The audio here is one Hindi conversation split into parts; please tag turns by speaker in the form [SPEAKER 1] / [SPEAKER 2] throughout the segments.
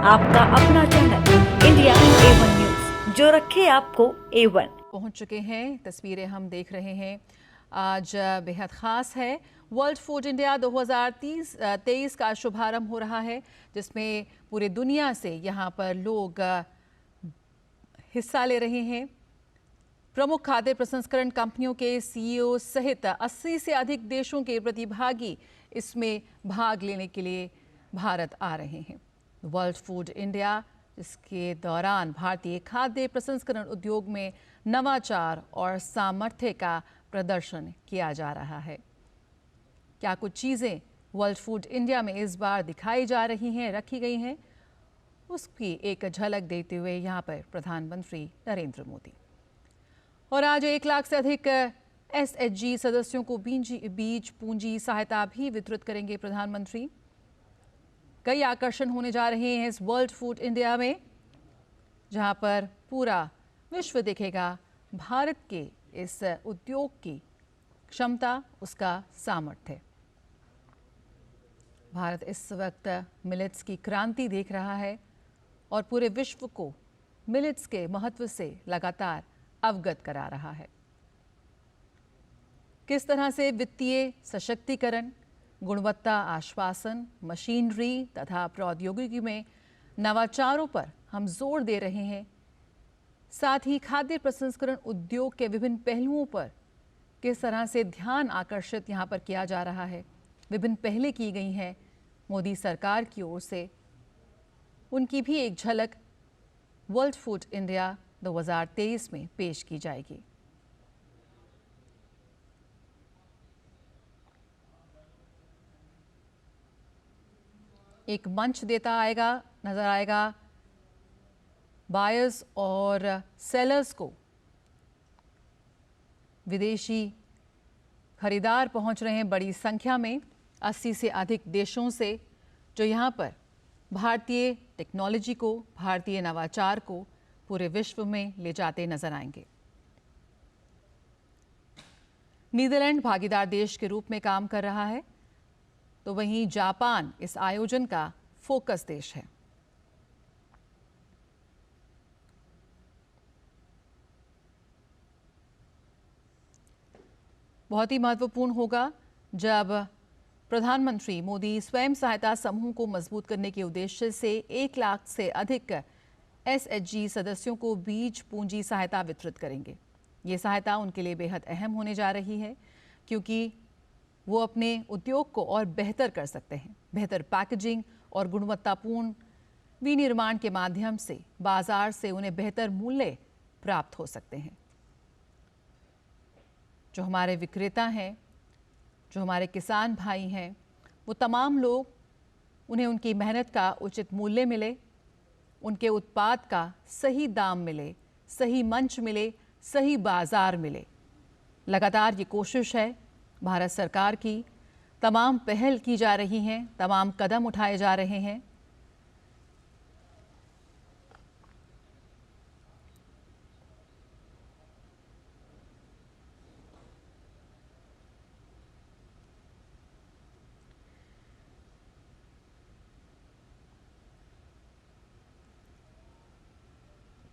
[SPEAKER 1] आपका अपना चैनल इंडिया A1 न्यूज, जो रखे आपको A1।
[SPEAKER 2] पहुंच चुके हैं, तस्वीरें हम देख रहे हैं। आज बेहद ख़ास है। वर्ल्ड फूड इंडिया 2023 का शुभारंभ हो रहा है, जिसमें पूरे दुनिया से यहाँ पर लोग हिस्सा ले रहे हैं। प्रमुख खाद्य प्रसंस्करण कंपनियों के सीईओ सहित 80 से अधिक देशों के प्रतिभागी इसमें भाग लेने के लिए भारत आ रहे हैं। वर्ल्ड फूड इंडिया, जिसके दौरान भारतीय खाद्य प्रसंस्करण उद्योग में नवाचार और सामर्थ्य का प्रदर्शन किया जा रहा है। क्या कुछ चीज़ें वर्ल्ड फूड इंडिया में इस बार दिखाई जा रही हैं, रखी गई हैं, उसकी एक झलक देते हुए यहाँ पर प्रधानमंत्री नरेंद्र मोदी। और आज 1 लाख से अधिक SHG सदस्यों को बीज पूंजी सहायता भी वितरित करेंगे प्रधानमंत्री। कई आकर्षण होने जा रहे हैं इस वर्ल्ड फूड इंडिया में, जहां पर पूरा विश्व देखेगा भारत के इस उद्योग की क्षमता, उसका सामर्थ्य। भारत इस वक्त मिलेट्स की क्रांति देख रहा है और पूरे विश्व को मिलेट्स के महत्व से लगातार अवगत करा रहा है। किस तरह से वित्तीय सशक्तिकरण, गुणवत्ता आश्वासन, मशीनरी तथा प्रौद्योगिकी में नवाचारों पर हम जोर दे रहे हैं, साथ ही खाद्य प्रसंस्करण उद्योग के विभिन्न पहलुओं पर किस तरह से ध्यान आकर्षित यहाँ पर किया जा रहा है, विभिन्न पहलें की गई हैं मोदी सरकार की ओर से, उनकी भी एक झलक वर्ल्ड फूड इंडिया 2023 में पेश की जाएगी। एक मंच नजर आएगा बायर्स और सेलर्स को। विदेशी खरीदार पहुंच रहे हैं बड़ी संख्या में, 80 से अधिक देशों से, जो यहां पर भारतीय टेक्नोलॉजी को, भारतीय नवाचार को पूरे विश्व में ले जाते नजर आएंगे। नीदरलैंड भागीदार देश के रूप में काम कर रहा है, तो वहीं जापान इस आयोजन का फोकस देश है। बहुत ही महत्वपूर्ण होगा जब प्रधानमंत्री मोदी स्वयं सहायता समूह को मजबूत करने के उद्देश्य से 1 लाख से अधिक SHG सदस्यों को बीज पूंजी सहायता वितरित करेंगे। ये सहायता उनके लिए बेहद अहम होने जा रही है, क्योंकि वो अपने उद्योग को और बेहतर कर सकते हैं। बेहतर पैकेजिंग और गुणवत्तापूर्ण विनिर्माण के माध्यम से बाजार से उन्हें बेहतर मूल्य प्राप्त हो सकते हैं। जो हमारे विक्रेता हैं, जो हमारे किसान भाई हैं, वो तमाम लोग, उन्हें उनकी मेहनत का उचित मूल्य मिले, उनके उत्पाद का सही दाम मिले, सही मंच मिले, सही बाजार मिले। लगातार ये कोशिश है भारत सरकार की। तमाम पहल की जा रही हैं, तमाम कदम उठाए जा रहे हैं।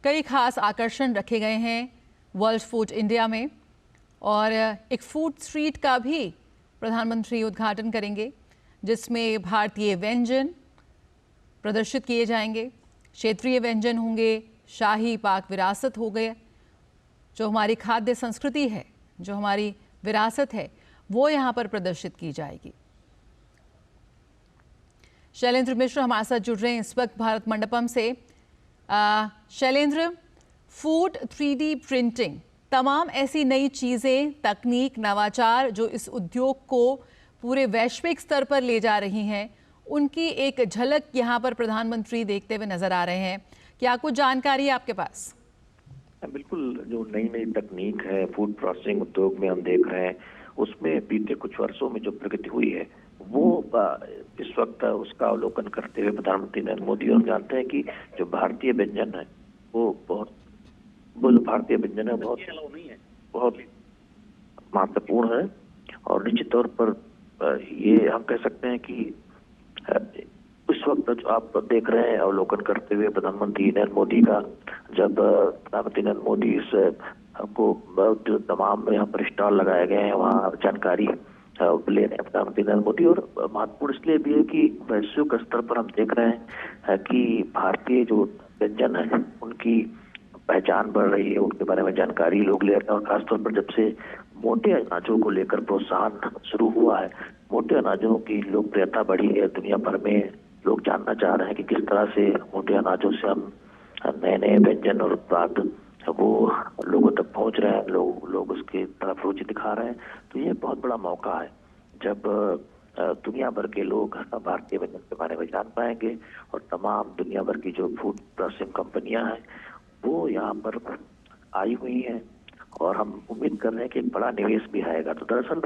[SPEAKER 2] कई खास आकर्षण रखे गए हैं वर्ल्ड फूड इंडिया में, और एक फूड स्ट्रीट का भी प्रधानमंत्री उद्घाटन करेंगे, जिसमें भारतीय व्यंजन प्रदर्शित किए जाएंगे, क्षेत्रीय व्यंजन होंगे, शाही पाक विरासत हो गए, जो हमारी खाद्य संस्कृति है, जो हमारी विरासत है, वो यहाँ पर प्रदर्शित की जाएगी। शैलेंद्र मिश्र हमारे साथ जुड़ रहे हैं इस वक्त भारत मंडपम से। शैलेंद्र, फूड 3D प्रिंटिंग, तमाम ऐसी नई चीज़ें, तकनीक, नवाचार जो इस उद्योग को पूरे वैश्विक स्तर पर ले जा रही हैं, उनकी एक झलक यहाँ पर प्रधानमंत्री देखते हुए नजर आ रहे हैं। क्या कुछ जानकारी है आपके पास?
[SPEAKER 3] बिल्कुल, जो नई नई तकनीक है फूड प्रोसेसिंग उद्योग में हम देख रहे हैं, उसमें बीते कुछ वर्षों में जो प्रगति हुई है, वो इस वक्त उसका अवलोकन करते हुए प्रधानमंत्री नरेंद्र मोदी, हम जानते हैं कि जो भारतीय व्यंजन है वो जो भारतीय व्यंजन है बहुत महत्वपूर्ण है। और निश्चित तौर पर ये हम कह सकते हैं कि इस इस वक्त जो आप देख रहे हैं अवलोकन करते हुए प्रधानमंत्री नरेंद्र मोदी का, जब प्रधानमंत्री नरेंद्र मोदी इस को जो तमाम यहाँ पर स्टॉल लगाए गए हैं वहाँ जानकारी ले रहे हैं प्रधानमंत्री नरेंद्र मोदी। और महत्वपूर्ण इसलिए भी है कि वैश्विक स्तर पर हम देख रहे हैं कि भारतीय जो व्यंजन है उनकी पहचान बढ़ रही है, उनके बारे में जानकारी लोग ले रहे हैं। और खासतौर पर जब से मोटे अनाजों को लेकर प्रोत्साहन शुरू हुआ है, मोटे अनाजों की लोकप्रियता बढ़ी है, दुनिया भर में लोग जानना चाह रहे हैं कि किस तरह से मोटे अनाजों से हम नए नए व्यंजन और उत्पाद वो लोगों तक पहुंच रहे हैं, लोग उसकी तरफ रुचि दिखा रहे हैं। तो ये बहुत बड़ा मौका है जब दुनिया भर के लोग भारतीय व्यंजन के बारे में जान पाएंगे और तमाम दुनिया भर की जो फूड प्रोसेसिंग कंपनियां हैं वो यहाँ पर आई हुई हैं और हम उम्मीद कर रहे हैं कि एक बड़ा निवेश भी आएगा। तो दरअसल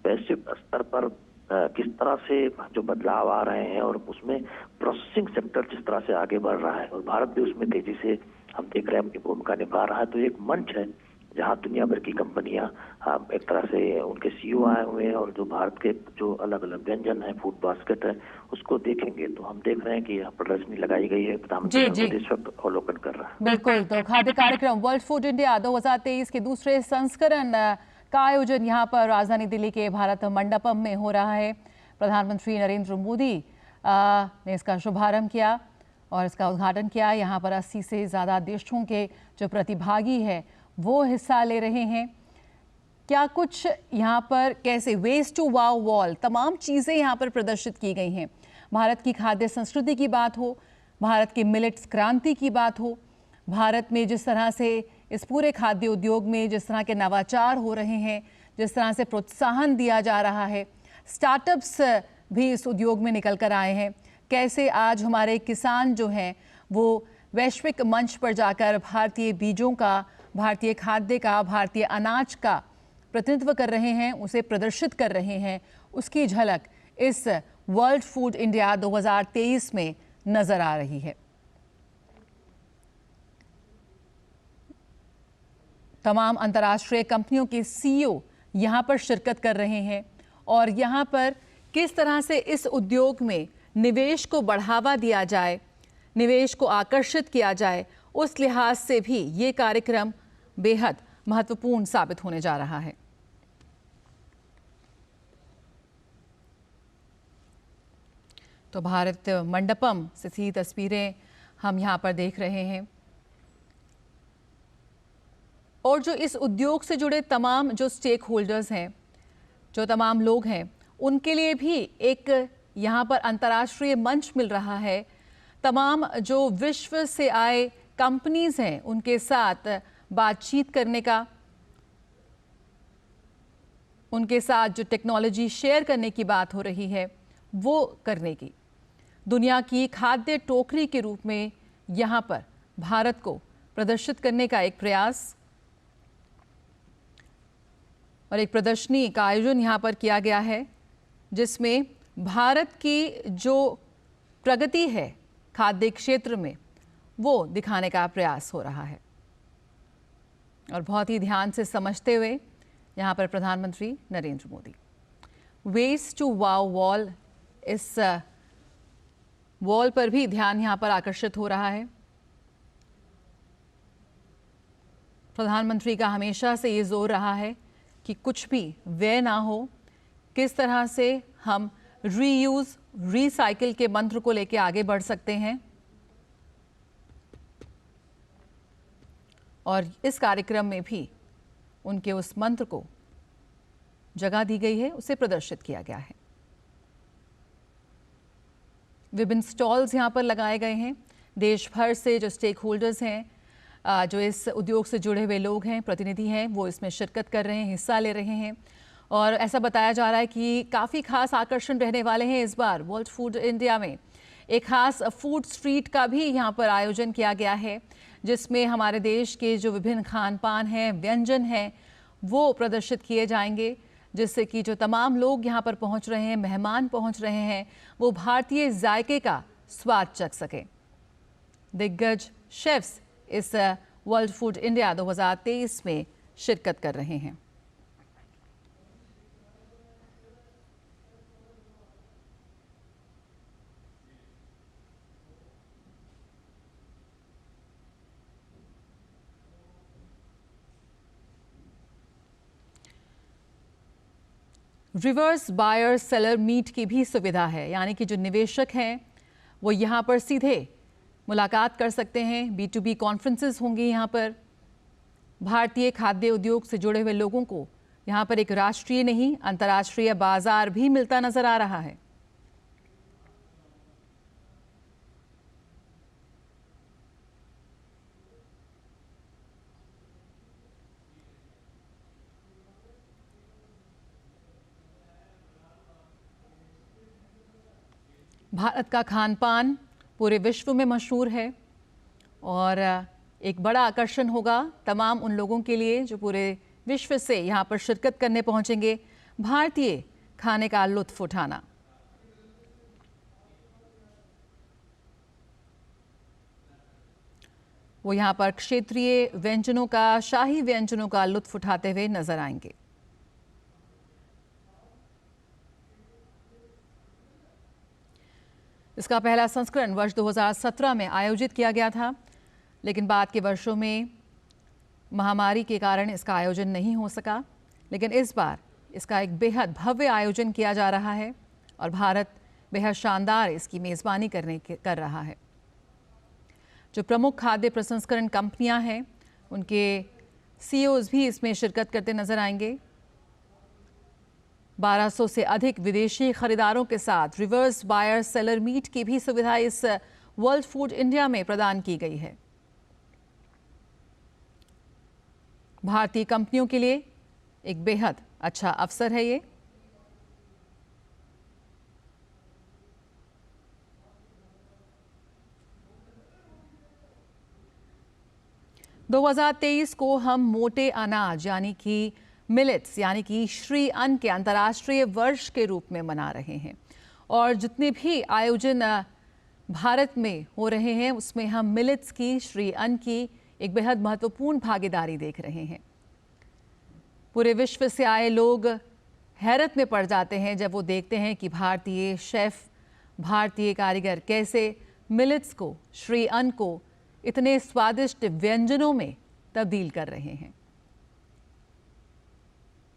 [SPEAKER 3] वैश्विक स्तर पर किस तरह से जो बदलाव आ रहे हैं और उसमें प्रोसेसिंग सेक्टर जिस तरह से आगे बढ़ रहा है और भारत भी उसमें तेजी से हम देख रहे हैं अपनी भूमिका निभा रहा है, तो एक मंच है जहां दुनिया भर की कंपनियां एक तरह से उनके सीईओ आए हुए हैं और जो भारत के जो अलग अलग व्यंजन है, फूड बास्केट है, उसको देखेंगे। तो हम देख रहे हैं कि यहाँ प्रदर्शनी लगाई गई है, प्रधानमंत्री इस वक्त अवलोकन कर रहा है।
[SPEAKER 2] बिल्कुल, तो खाद्य कार्यक्रम वर्ल्ड फूड इंडिया 2023 के दूसरे संस्करण का आयोजन यहाँ पर राजधानी दिल्ली के भारत मंडपम में हो रहा है। प्रधानमंत्री नरेंद्र मोदी ने इसका शुभारंभ किया और इसका उद्घाटन किया। यहाँ पर 80 से ज़्यादा देशों के जो प्रतिभागी हैं वो हिस्सा ले रहे हैं। क्या कुछ यहाँ पर कैसे वेस्ट टू वाव वॉल तमाम चीज़ें यहाँ पर प्रदर्शित की गई हैं। भारत की खाद्य संस्कृति की बात हो, भारत के मिलेट्स क्रांति की बात हो, भारत में जिस तरह से इस पूरे खाद्य उद्योग में जिस तरह के नवाचार हो रहे हैं, जिस तरह से प्रोत्साहन दिया जा रहा है, स्टार्टअप्स भी इस उद्योग में निकल कर आए हैं, कैसे आज हमारे किसान जो हैं वो वैश्विक मंच पर जाकर भारतीय बीजों का, भारतीय खाद्य का, भारतीय अनाज का प्रतिनिधित्व कर रहे हैं, उसे प्रदर्शित कर रहे हैं, उसकी झलक इस वर्ल्ड फूड इंडिया 2023 में नजर आ रही है। तमाम अंतर्राष्ट्रीय कंपनियों के सीईओ यहाँ पर शिरकत कर रहे हैं और यहाँ पर किस तरह से इस उद्योग में निवेश को बढ़ावा दिया जाए, निवेश को आकर्षित किया जाए, उस लिहाज से भी ये कार्यक्रम बेहद महत्वपूर्ण साबित होने जा रहा है। तो भारत मंडपम से सी तस्वीरें हम यहाँ पर देख रहे हैं और जो इस उद्योग से जुड़े तमाम जो स्टेक होल्डर्स हैं, जो तमाम लोग हैं, उनके लिए भी एक यहाँ पर अंतर्राष्ट्रीय मंच मिल रहा है। तमाम जो विश्व से आए कंपनीज हैं उनके साथ बातचीत करने का, उनके साथ जो टेक्नोलॉजी शेयर करने की बात हो रही है वो करने की, दुनिया की खाद्य टोकरी के रूप में यहाँ पर भारत को प्रदर्शित करने का एक प्रयास और एक प्रदर्शनी का आयोजन यहाँ पर किया गया है जिसमें भारत की जो प्रगति है खाद्य क्षेत्र में वो दिखाने का प्रयास हो रहा है। और बहुत ही ध्यान से समझते हुए यहाँ पर प्रधानमंत्री Narendra Modi waste to wow wall, इस वॉल पर भी ध्यान यहाँ पर आकर्षित हो रहा है। प्रधानमंत्री का हमेशा से ये जोर रहा है कि कुछ भी व्यय ना हो, किस तरह से हम रीयूज रीसाइकिल के मंत्र को लेकर आगे बढ़ सकते हैं। और इस कार्यक्रम में भी उनके उस मंत्र को जगह दी गई है, उसे प्रदर्शित किया गया है। विभिन्न स्टॉल्स यहाँ पर लगाए गए हैं। देश भर से जो स्टेक होल्डर्स हैं, जो इस उद्योग से जुड़े हुए लोग हैं, प्रतिनिधि हैं, वो इसमें शिरकत कर रहे हैं, हिस्सा ले रहे हैं। और ऐसा बताया जा रहा है कि काफ़ी खास आकर्षण रहने वाले हैं इस बार वर्ल्ड फूड इंडिया में। एक खास फूड स्ट्रीट का भी यहाँ पर आयोजन किया गया है जिसमें हमारे देश के जो विभिन्न खान पान हैं, व्यंजन हैं, वो प्रदर्शित किए जाएंगे, जिससे कि जो तमाम लोग यहाँ पर पहुँच रहे हैं, मेहमान पहुँच रहे हैं, वो भारतीय जायके का स्वाद चख सकें। दिग्गज शेफ्स इस वर्ल्ड फूड इंडिया 2023 में शिरकत कर रहे हैं। रिवर्स बायर सेलर मीट की भी सुविधा है, यानी कि जो निवेशक हैं वो यहाँ पर सीधे मुलाकात कर सकते हैं। B2B कॉन्फ्रेंसेस होंगी यहाँ पर। भारतीय खाद्य उद्योग से जुड़े हुए लोगों को यहाँ पर एक राष्ट्रीय नहीं अंतर्राष्ट्रीय बाजार भी मिलता नजर आ रहा है। भारत का खान पान पूरे विश्व में मशहूर है और एक बड़ा आकर्षण होगा तमाम उन लोगों के लिए जो पूरे विश्व से यहाँ पर शिरकत करने पहुँचेंगे, भारतीय खाने का लुत्फ उठाना। वो यहाँ पर क्षेत्रीय व्यंजनों का, शाही व्यंजनों का लुत्फ उठाते हुए नजर आएंगे। इसका पहला संस्करण वर्ष 2017 में आयोजित किया गया था, लेकिन बाद के वर्षों में महामारी के कारण इसका आयोजन नहीं हो सका। लेकिन इस बार इसका एक बेहद भव्य आयोजन किया जा रहा है और भारत बेहद शानदार इसकी मेज़बानी कर रहा है। जो प्रमुख खाद्य प्रसंस्करण कंपनियां हैं उनके CEOs भी इसमें शिरकत करते नजर आएंगे। 1200 से अधिक विदेशी खरीदारों के साथ रिवर्स बायर सेलर मीट की भी सुविधा इस वर्ल्ड फूड इंडिया में प्रदान की गई है। भारतीय कंपनियों के लिए एक बेहद अच्छा अवसर है ये। दो 2023 को हम मोटे अनाज यानी कि मिलेट्स यानी कि श्री अन्न के अंतर्राष्ट्रीय वर्ष के रूप में मना रहे हैं और जितने भी आयोजन भारत में हो रहे हैं उसमें हम मिलेट्स की, श्री अन्न की एक बेहद महत्वपूर्ण भागीदारी देख रहे हैं। पूरे विश्व से आए लोग हैरत में पड़ जाते हैं जब वो देखते हैं कि भारतीय शेफ, भारतीय कारीगर कैसे मिलेट्स को, श्री अन्न को इतने स्वादिष्ट व्यंजनों में तब्दील कर रहे हैं।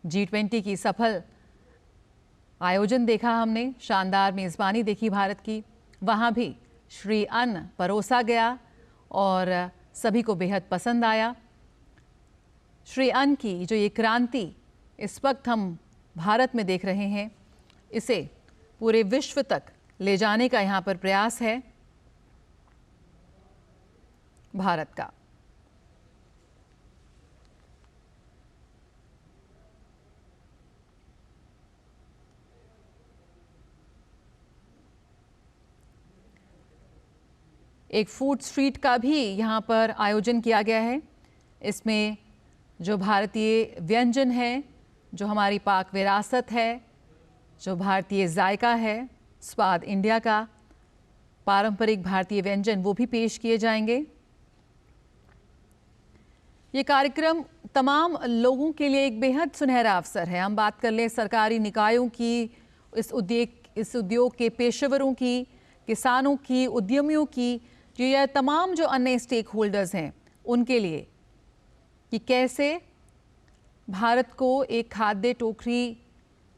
[SPEAKER 2] G20 की सफल आयोजन देखा हमने, शानदार मेज़बानी देखी भारत की। वहाँ भी श्री अन्न परोसा गया और सभी को बेहद पसंद आया। श्री अन्न की जो ये क्रांति इस वक्त हम भारत में देख रहे हैं, इसे पूरे विश्व तक ले जाने का यहाँ पर प्रयास है भारत का। एक फूड स्ट्रीट का भी यहाँ पर आयोजन किया गया है। इसमें जो भारतीय व्यंजन है, जो हमारी पाक विरासत है, जो भारतीय जायका है, स्वाद इंडिया का पारंपरिक भारतीय व्यंजन, वो भी पेश किए जाएंगे। ये कार्यक्रम तमाम लोगों के लिए एक बेहद सुनहरा अवसर है। हम बात कर लें सरकारी निकायों की, इस उद्योग के पेशेवरों की, किसानों की, उद्यमियों की, जो यह तमाम जो अन्य स्टेक होल्डर्स हैं उनके लिए कि कैसे भारत को एक खाद्य टोकरी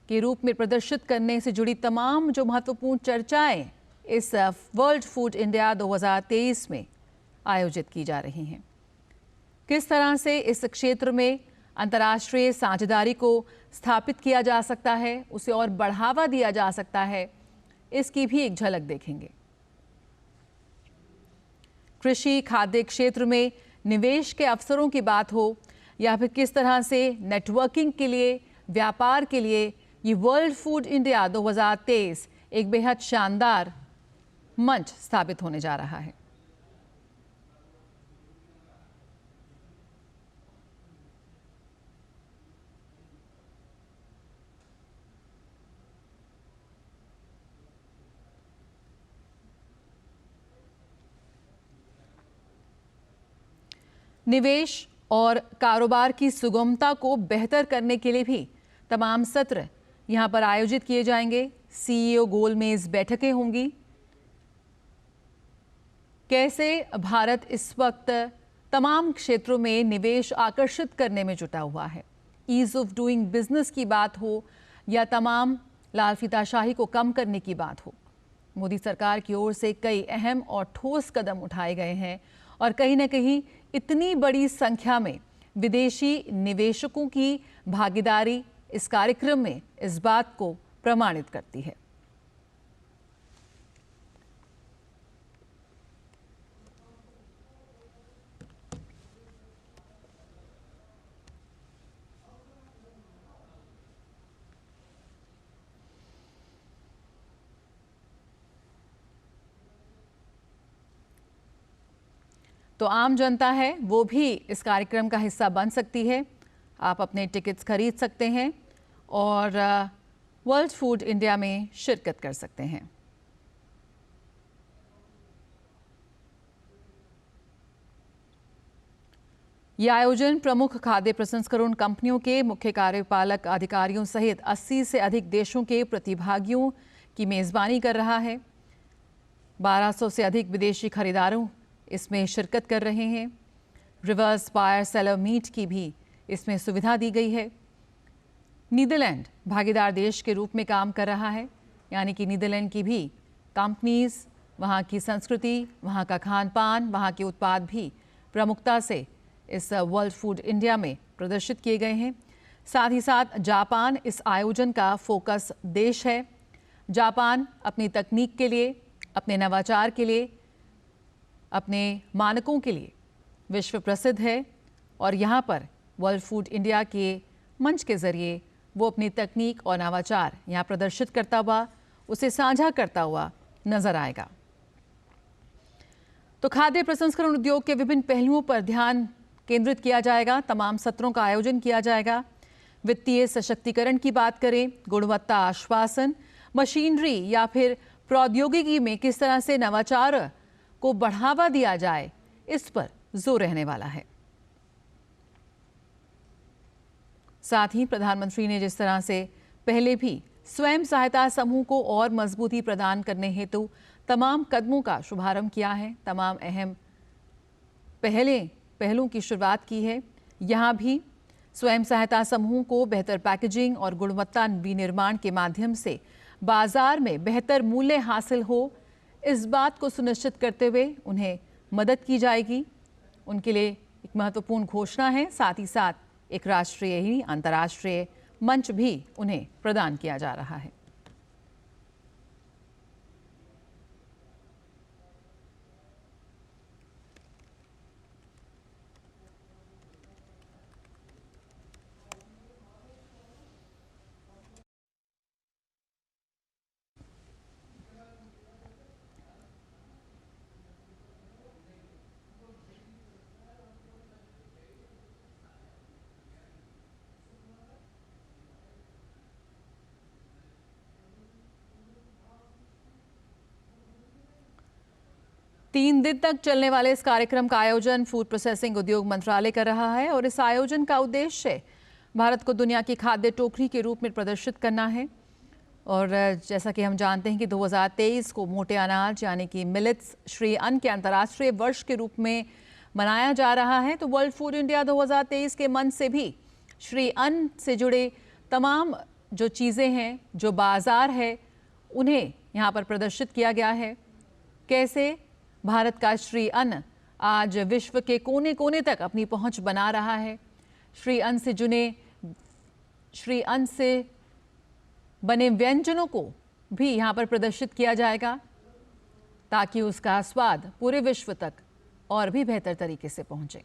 [SPEAKER 2] के रूप में प्रदर्शित करने से जुड़ी तमाम जो महत्वपूर्ण चर्चाएं इस वर्ल्ड फूड इंडिया 2023 में आयोजित की जा रही हैं। किस तरह से इस क्षेत्र में अंतर्राष्ट्रीय साझेदारी को स्थापित किया जा सकता है, उसे और बढ़ावा दिया जा सकता है, इसकी भी एक झलक देखेंगे। कृषि खाद्य क्षेत्र में निवेश के अवसरों की बात हो या फिर किस तरह से नेटवर्किंग के लिए, व्यापार के लिए ये वर्ल्ड फूड इंडिया 2023 एक बेहद शानदार मंच स्थापित होने जा रहा है। निवेश और कारोबार की सुगमता को बेहतर करने के लिए भी तमाम सत्र यहां पर आयोजित किए जाएंगे। CEO गोलमेज बैठकें होंगी। कैसे भारत इस वक्त तमाम क्षेत्रों में निवेश आकर्षित करने में जुटा हुआ है, ईज ऑफ डूइंग बिजनेस की बात हो या तमाम लाल फीताशाही को कम करने की बात हो। मोदी सरकार की ओर से कई अहम और ठोस कदम उठाए गए हैं और कहीं न कहीं इतनी बड़ी संख्या में विदेशी निवेशकों की भागीदारी इस कार्यक्रम में इस बात को प्रमाणित करती है। तो आम जनता है वो भी इस कार्यक्रम का हिस्सा बन सकती है। आप अपने टिकट्स खरीद सकते हैं और वर्ल्ड फूड इंडिया में शिरकत कर सकते हैं। यह आयोजन प्रमुख खाद्य प्रसंस्करण कंपनियों के मुख्य कार्यपालक अधिकारियों सहित 80 से अधिक देशों के प्रतिभागियों की मेजबानी कर रहा है। 1200 से अधिक विदेशी खरीदारों इसमें शिरकत कर रहे हैं। रिवर्स बायर सेलर मीट की भी इसमें सुविधा दी गई है। नीदरलैंड भागीदार देश के रूप में काम कर रहा है, यानी कि नीदरलैंड की भी कंपनीज, वहाँ की संस्कृति, वहाँ का खान पान, वहाँ के उत्पाद भी प्रमुखता से इस वर्ल्ड फूड इंडिया में प्रदर्शित किए गए हैं। साथ ही साथ जापान इस आयोजन का फोकस देश है। जापान अपनी तकनीक के लिए, अपने नवाचार के लिए, अपने मानकों के लिए विश्व प्रसिद्ध है और यहाँ पर वर्ल्ड फूड इंडिया के मंच के जरिए वो अपनी तकनीक और नवाचार यहाँ प्रदर्शित करता हुआ, उसे साझा करता हुआ नजर आएगा। तो खाद्य प्रसंस्करण उद्योग के विभिन्न पहलुओं पर ध्यान केंद्रित किया जाएगा। तमाम सत्रों का आयोजन किया जाएगा। वित्तीय सशक्तिकरण की बात करें, गुणवत्ता आश्वासन, मशीनरी या फिर प्रौद्योगिकी में किस तरह से नवाचार को बढ़ावा दिया जाए, इस पर जोर रहने वाला है। साथ ही प्रधानमंत्री ने जिस तरह से पहले भी स्वयं सहायता समूह को और मजबूती प्रदान करने हेतु तमाम कदमों का शुभारंभ किया है, तमाम अहम पहलों की शुरुआत की है, यहाँ भी स्वयं सहायता समूह को बेहतर पैकेजिंग और गुणवत्ता विनिर्माण के माध्यम से बाजार में बेहतर मूल्य हासिल हो, इस बात को सुनिश्चित करते हुए उन्हें मदद की जाएगी। उनके लिए एक महत्वपूर्ण घोषणा है। साथ ही साथ एक राष्ट्रीय ही अंतर्राष्ट्रीय मंच भी उन्हें प्रदान किया जा रहा है। तीन दिन तक चलने वाले इस कार्यक्रम का आयोजन फूड प्रोसेसिंग उद्योग मंत्रालय कर रहा है और इस आयोजन का उद्देश्य भारत को दुनिया की खाद्य टोकरी के रूप में प्रदर्शित करना है। और जैसा कि हम जानते हैं कि 2023 को मोटे अनाज यानी कि मिलेट्स श्री अन्न के अंतर्राष्ट्रीय वर्ष के रूप में मनाया जा रहा है। तो वर्ल्ड फूड इंडिया 2023 के मंच से भी श्री अन्न से जुड़े तमाम जो चीज़ें हैं, जो बाजार है, उन्हें यहाँ पर प्रदर्शित किया गया है। कैसे भारत का श्री अन्न आज विश्व के कोने कोने तक अपनी पहुंच बना रहा है। श्री अन्न से बने व्यंजनों को भी यहाँ पर प्रदर्शित किया जाएगा ताकि उसका स्वाद पूरे विश्व तक और भी बेहतर तरीके से पहुंचे।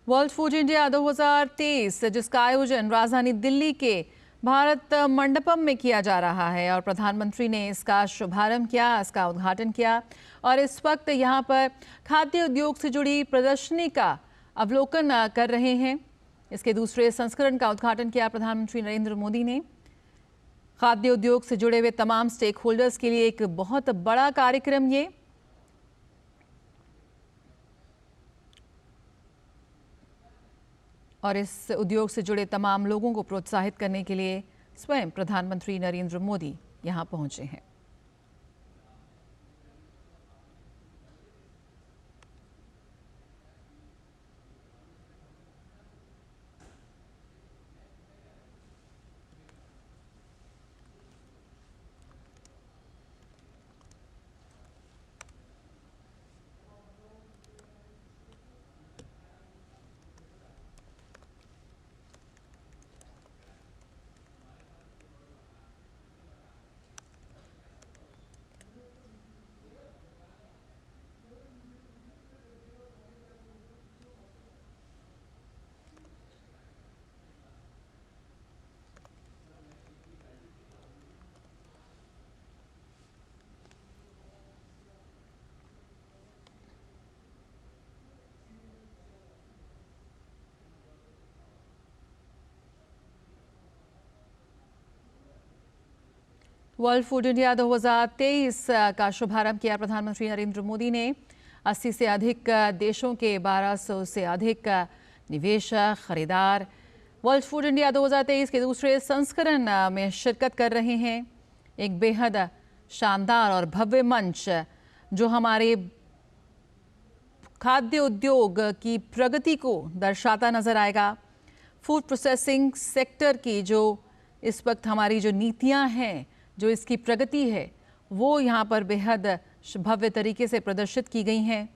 [SPEAKER 2] वर्ल्ड फूड इंडिया 2023 जिसका आयोजन राजधानी दिल्ली के भारत मंडपम में किया जा रहा है और प्रधानमंत्री ने इसका शुभारंभ किया, इसका उद्घाटन किया और इस वक्त यहाँ पर खाद्य उद्योग से जुड़ी प्रदर्शनी का अवलोकन कर रहे हैं। इसके दूसरे संस्करण का उद्घाटन किया प्रधानमंत्री नरेंद्र मोदी ने। खाद्य उद्योग से जुड़े हुए तमाम स्टेक होल्डर्स के लिए एक बहुत बड़ा कार्यक्रम ये। और इस उद्योग से जुड़े तमाम लोगों को प्रोत्साहित करने के लिए स्वयं प्रधानमंत्री नरेंद्र मोदी यहां पहुंचे हैं। वर्ल्ड फूड इंडिया 2023 का शुभारंभ किया प्रधानमंत्री नरेंद्र मोदी ने। 80 से अधिक देशों के 1200 से अधिक निवेशक खरीदार वर्ल्ड फूड इंडिया 2023 के दूसरे संस्करण में शिरकत कर रहे हैं। एक बेहद शानदार और भव्य मंच जो हमारे खाद्य उद्योग की प्रगति को दर्शाता नजर आएगा। फूड प्रोसेसिंग सेक्टर की जो इस वक्त हमारी जो नीतियां हैं, जो इसकी प्रगति है, वो यहाँ पर बेहद भव्य तरीके से प्रदर्शित की गई हैं।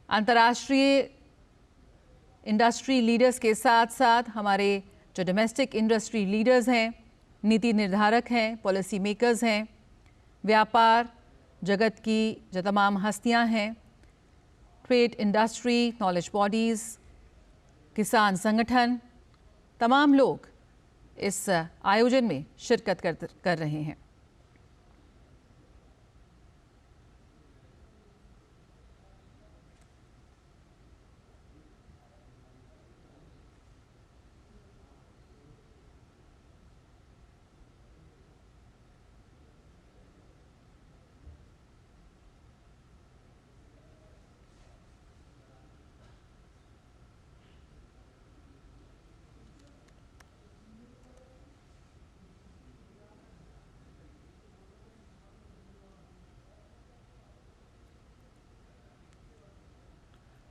[SPEAKER 2] अंतर्राष्ट्रीय इंडस्ट्री लीडर्स के साथ साथ हमारे जो डोमेस्टिक इंडस्ट्री लीडर्स हैं, नीति निर्धारक हैं, पॉलिसी मेकर्स हैं, व्यापार जगत की जो तमाम हस्तियां हैं, ट्रेड इंडस्ट्री, नॉलेज बॉडीज़, किसान संगठन, तमाम लोग इस आयोजन में शिरकत कर रहे हैं।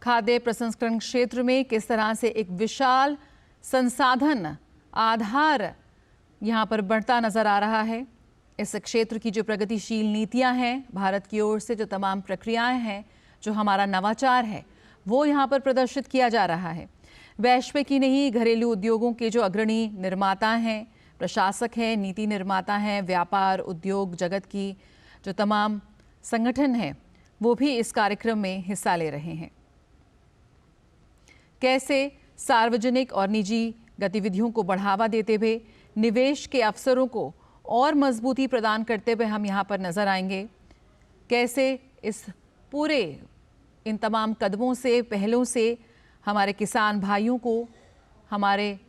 [SPEAKER 2] खाद्य प्रसंस्करण क्षेत्र में किस तरह से एक विशाल संसाधन आधार यहाँ पर बढ़ता नजर आ रहा है। इस क्षेत्र की जो प्रगतिशील नीतियाँ हैं, भारत की ओर से जो तमाम प्रक्रियाएं हैं, जो हमारा नवाचार है, वो यहाँ पर प्रदर्शित किया जा रहा है। वैश्विक ही नहीं, घरेलू उद्योगों के जो अग्रणी निर्माता हैं, प्रशासक हैं, नीति निर्माता हैं, व्यापार उद्योग जगत की जो तमाम संगठन हैं, वो भी इस कार्यक्रम में हिस्सा ले रहे हैं। कैसे सार्वजनिक और निजी गतिविधियों को बढ़ावा देते हुए निवेश के अवसरों को और मजबूती प्रदान करते हुए हम यहाँ पर नजर आएंगे। कैसे इस पूरे इन तमाम कदमों से, पहलों से हमारे किसान भाइयों को, हमारे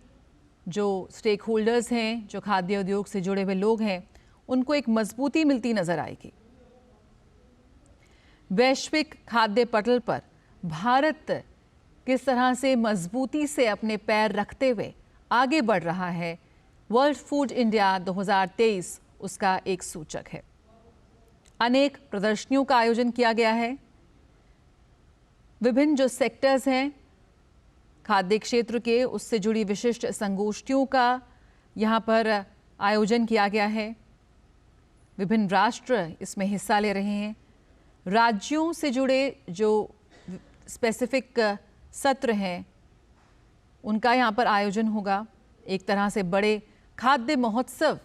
[SPEAKER 2] जो स्टेक होल्डर्स हैं, जो खाद्य उद्योग से जुड़े हुए लोग हैं, उनको एक मजबूती मिलती नजर आएगी। वैश्विक खाद्य पटल पर भारत किस तरह से मजबूती से अपने पैर रखते हुए आगे बढ़ रहा है, वर्ल्ड फूड इंडिया 2023 उसका एक सूचक है। अनेक प्रदर्शनियों का आयोजन किया गया है। विभिन्न जो सेक्टर्स हैं खाद्य क्षेत्र के, उससे जुड़ी विशिष्ट संगोष्ठियों का यहाँ पर आयोजन किया गया है। विभिन्न राष्ट्र इसमें हिस्सा ले रहे हैं। राज्यों से जुड़े जो स्पेसिफिक सत्र हैं, उनका यहाँ पर आयोजन होगा। एक तरह से बड़े खाद्य महोत्सव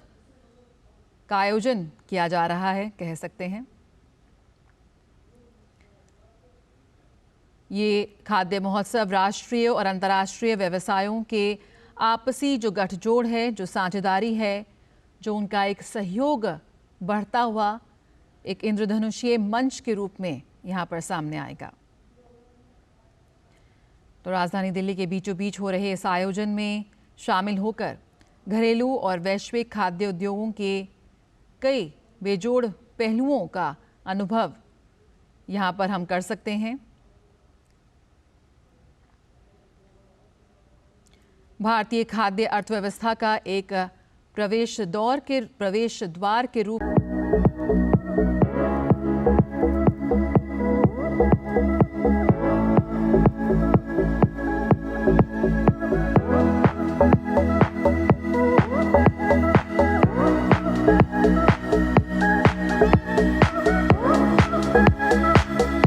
[SPEAKER 2] का आयोजन किया जा रहा है, कह सकते हैं। ये खाद्य महोत्सव राष्ट्रीय और अंतर्राष्ट्रीय व्यवसायों के आपसी जो गठजोड़ है, जो साझेदारी है, जो उनका एक सहयोग बढ़ता हुआ एक इंद्रधनुषीय मंच के रूप में यहाँ पर सामने आएगा। तो राजधानी दिल्ली के बीचों बीच हो रहे इस आयोजन में शामिल होकर घरेलू और वैश्विक खाद्य उद्योगों के कई बेजोड़ पहलुओं का अनुभव यहाँ पर हम कर सकते हैं। भारतीय खाद्य अर्थव्यवस्था का एक प्रवेश द्वार के रूप